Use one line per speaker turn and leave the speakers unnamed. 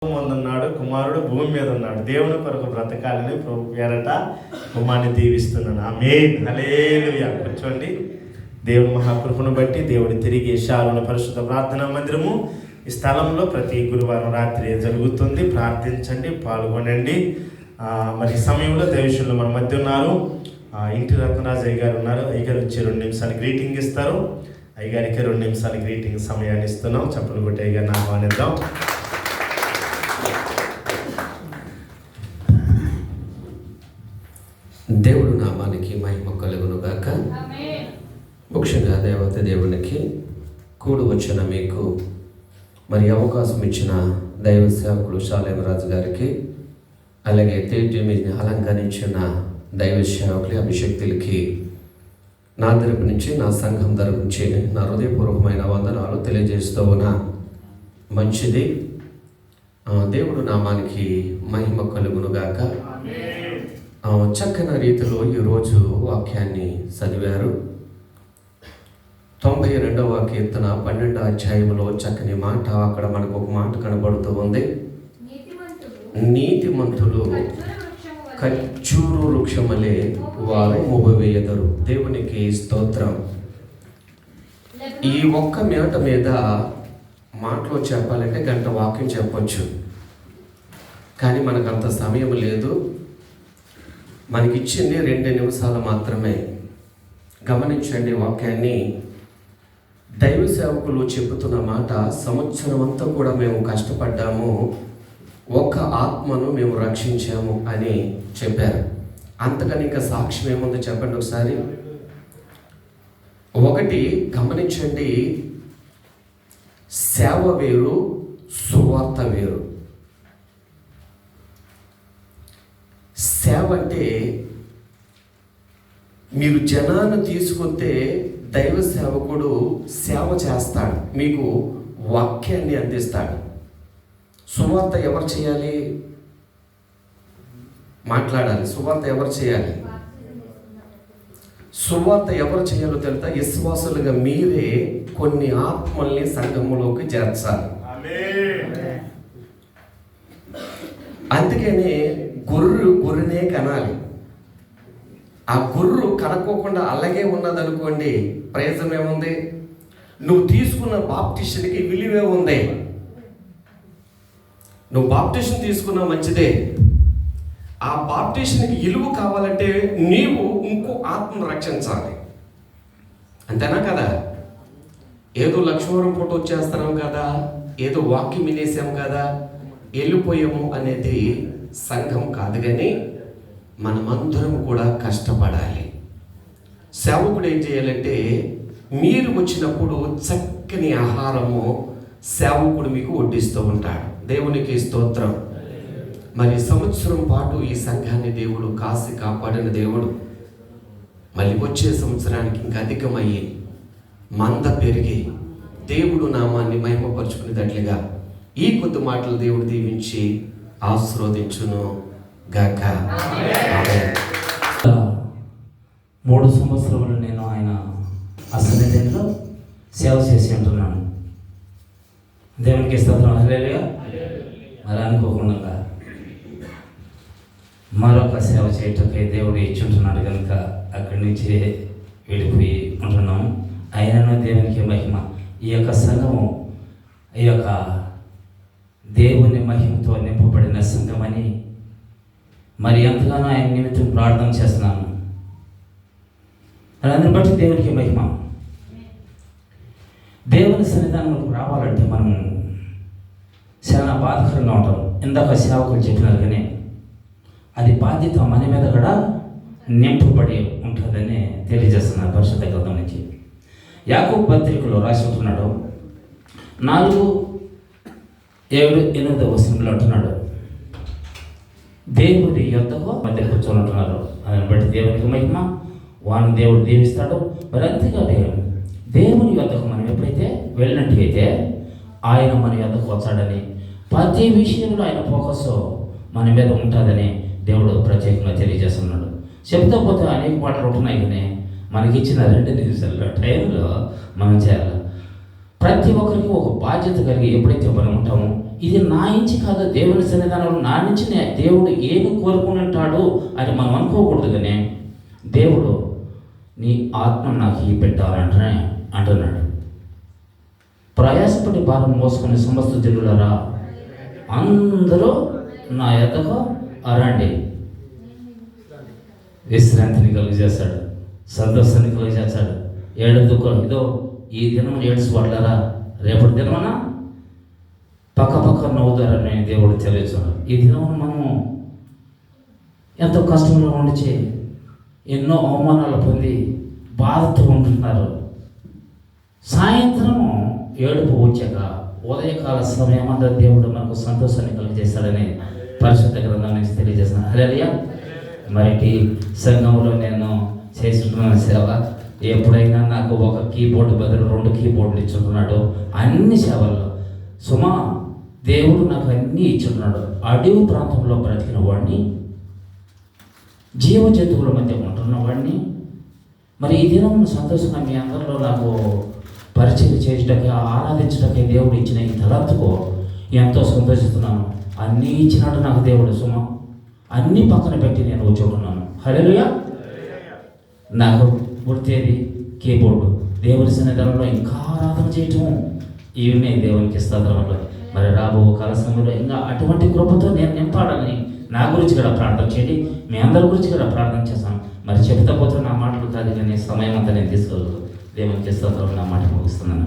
ఉన్నాడు, కుమారుడు భూమి మీద ఉన్నాడు. దేవుని కొరకు బ్రతకాలని ప్రభు పేరట కుమారుని దీవిస్తున్నాను. ఆమేన్, హల్లెలూయా. కూర్చోండి. దేవుని మహాకృపను బట్టి దేవుని తిరిగి షారోను పరిశుద్ధ ప్రార్థనా మందిరము ఈ స్థలంలో ప్రతి గురువారం రాత్రి జరుగుతుంది. ప్రార్థించండి, పాల్గొనండి. మరి ఈ సమయంలో దేవశులు మన మధ్య ఉన్నారు. ఇంటి రత్నరాజు అయ్యగారు ఉన్నారు. అయ్యగారు వచ్చి 2 నిమిషాలు గ్రీటింగ్ ఇస్తారు. అయ్యగారికి 2 నిమిషాలు గ్రీటింగ్ సమయాన్ని ఇస్తున్నాం. చప్పలు కొట్టి అయ్యగారిని ఆహ్వానిద్దాం.
దేవుడు నామానికి మహిమ కలుగును గాక. ముఖ్యంగా దేవత దేవునికి కూడి వచ్చిన మీకు మరి అవకాశం ఇచ్చిన దైవ సేవకులు షాలేమరాజు గారికి, అలాగే తేజమిని అలంకరించిన దైవ సేవకులు అభిషక్తులకి నా తరపు నుంచి, నా సంఘం తరపు నుంచి నా హృదయపూర్వకమైన వందనాలు తెలియజేస్తూ ఉన్నా. మంచిది. దేవుడు నామానికి మహిమ కలుగును గాక. చక్కని రీతిలో ఈరోజు వాక్యాన్ని చదివారు. 92వ కీర్తన 12వ అధ్యాయంలో చక్కని మాట, అక్కడ మనకు ఒక మాట కనబడుతూ ఉంది. నీతిమంతులు ఖర్జూరు వృక్షములే వారు మోపవేయదరు. దేవునికి స్తోత్రం. ఈ ఒక్క మాట మీద మాటలో చెప్పాలంటే గంట వాక్యం చెప్పొచ్చు, కానీ మనకు అంత సమయం లేదు. మనకిచ్చింది 2 నిమిషాలు మాత్రమే. గమనించండి వాక్యాన్ని. దైవ సేవకులు చెబుతున్న మాట, సంవత్సరం అంతా కూడా మేము కష్టపడ్డాము, ఒక్క ఆత్మను మేము రక్షించాము అని చెప్పారు. అంతకని ఇంకా సాక్ష్యం ఏముంది చెప్పండి ఒకసారి. ఒకటి గమనించండి, సేవ వేరు, సువార్త వేరు. సేవ అంటే మీరు జనాన్ని తీసుకొస్తే దైవ సేవకుడు సేవ చేస్తాడు, మీకు వాక్యాన్ని అందిస్తాడు. సువార్త ఎవరు చేయాలి? మాట్లాడాలి. సువార్త ఎవరు చేయాలి? సువార్త ఎవరు చేయాలో తెలుసా? విశ్వాసులుగా మీరే కొన్ని ఆత్మల్ని సంఘములోకి చేర్చాలి. అందుకనే గొర్రెనే కనాలి. ఆ గొర్రె కనుక్కోకుండా అలాగే ఉన్నదనుకోండి, ప్రయోజనం ఏముంది? నువ్వు తీసుకున్న బాప్టిషన్కి విలువే ఉంది. నువ్వు బాప్టిషన్ తీసుకున్నా మంచిదే. ఆ బాప్టిషన్కి విలువ కావాలంటే నీవు ఇంకో ఆత్మను రక్షించాలి. అంతేనా కదా? ఏదో లక్ష్మవరం ఫోటో వచ్చేస్తున్నాం కదా, ఏదో వాక్యం వినేసాం కదా, వెళ్ళిపోయాము అనేది సంఘం కాదు. కానీ మనమందరం కూడా కష్టపడాలి. సేవకుడు ఏం చేయాలంటే, మీరు వచ్చినప్పుడు చక్కని ఆహారము సేవకుడు మీకు వడ్డిస్తూ ఉంటాడు. దేవునికి స్తోత్రం. మరి సంవత్సరం పాటు ఈ సంఘాన్ని దేవుడు కాసి కాపాడిన దేవుడు మళ్ళీ వచ్చే సంవత్సరానికి ఇంకా అధికమయ్యి మంద పెరిగి దేవుడు నామాన్ని మహిమపరుచుకునేటట్లుగా ఈ కొద్ది మాటలు దేవుడు దీవించి ఆశీర్వదించును గాక.
3 సంవత్సరములు నేను ఆయన అసన్నిధిలో సేవ చేసి ఉంటున్నాను. దేవునికి స్తోత్రం. హల్లెలూయా. మరి అనుకోకుండా మరొక సేవ చేయటకే దేవుడు ఇచ్చుంటున్నాడు కనుక అక్కడి నుంచి వెళ్ళిపోయి ఉంటున్నాము. ఆయనను దేవునికి మహిమ. ఈ యొక్క సంఘము ఈ యొక్క దేవుని మహిమతో నింపబడిన సంఘమని మరి ఎంతగానో ఆయన నిమిత్తం ప్రార్థన చేస్తున్నాను. అందరిని బట్టి దేవునికి మహిమ. దేవుని సన్నిధానంలోకి రావాలంటే మనం చాలా బాధకరంగా ఉంటాం. ఇందాక సేవకులు చెప్పినారు, కానీ అది బాధ్యత మన మీద కూడా నింపబడి ఉంటుందని తెలియజేస్తున్నారు పరిశుద్ధ గ్రంథం నుంచి. యాకోబు పత్రికలో రాసి ఉంటున్నాడు 4:7-8 వచనంలో అంటున్నాడు, దేవుడి యొద్దకు మధ్య కూర్చొని ఉంటున్నారు. దాన్ని బట్టి దేవునికి మహిమ. వాడిని దేవుడు దీవిస్తాడు. మరి అంతేకాదు, దేవుని యొద్దకు మనం ఎప్పుడైతే వెళ్ళినట్టుగైతే ఆయన మన యొద్దకు వచ్చాడని, ప్రతి విషయంలో ఆయన ఫోకస్ మన మీద ఉంటుందని దేవుడు ప్రత్యేకంగా తెలియజేస్తున్నాడు. చెప్తా పోతే అనేక మాటలు ఉంటున్నాయి, కానీ మనకిచ్చిన 2 నిమిషాల టైంలో మనం చేయాలి. ప్రతి ఒక్కరికి ఒక బాధ్యత కలిగి ఎప్పుడైతే మనం ఉంటామో ఇది నా నుంచి కాదు, దేవుని సన్నిధానంలో నా నుంచి దేవుడు ఏమి కోరుకుని ఉంటాడు అని మనం అనుకోకూడదు. కానీ దేవుడు నీ ఆత్మ నాకు ఈ పెట్టాలంటే అంటున్నాడు. ప్రయాసపడి భారం మోసుకునే సమస్త జనులారా అందరూ నా యొద్దకు రండి. విశ్రాంతిని కలుగజేస్తాడు, సంతోషాన్ని కలుగజేస్తాడు. ఏడు దుఃఖం ఇదో ఈ దినం ఏడుచువాళ్ళరా రేపటి దినమన్నా పక్క నవ్వుతారని దేవుడు తెలియజేస్తున్నాడు. ఈ దినం మనము ఎంతో కష్టంలో ఉండిచి ఎన్నో అవమానాలు పొంది బాధతో ఉంటున్నారు. సాయంత్రము ఏడుపు వచ్చాక ఉదయకాల సమయమంతా దేవుడు మనకు సంతోషాన్ని కలిగజేస్తాడని పరిశుద్ధ గ్రంథం నుంచి తెలియజేస్తున్నాను. హల్లెలూయా. మరి సంఘంలో నేను చేస్తున్న సేవ, ఎప్పుడైనా నాకు ఒక కీబోర్డు బదులు 2 కీబోర్డులు ఇచ్చుంటున్నాడు. అన్ని సేవల్లో సుమా దేవుడు నాకు అన్నీ ఇచ్చున్నాడు. అడవి ప్రాంతంలో బ్రతికిన వాడిని, జీవ జంతువుల మధ్య ఉంటున్న వాడిని, మరి ఈ దినం సంతోషంగా మీ అందరిలో నాకు పరిచయం చేసేటకే ఆరాధించటకే దేవుడు ఇచ్చిన ఈ తలంతుకు ఎంతో సంతోషిస్తున్నాను. అన్నీ ఇచ్చినాడు నాకు దేవుడు సుమ. అన్నీ పక్కన పెట్టి నేను కూర్చోనున్నాను. హల్లెలూయా. నాకు గుర్తేది కీబోర్డు. దేవుని సన్నిధానంలో ఇంకా ఆరాధన చేయటం ఇవన్నీ దేవునికి స్తోత్రములు. మరి రాబో కాల సమయంలో ఇంకా అటువంటి కృపతో నేను నింపాడని నా గురించి కూడా ప్రార్థన చేయండి, మీ అందరి గురించి కూడా ప్రార్థన చేస్తాను. మరి చెప్తా పోతే నా మాటలు కాదు, కానీ సమయం అంతా నేను తీసుకోగలను. దేవునికి స్తోత్రం. నా మాట ముగిస్తున్నాను.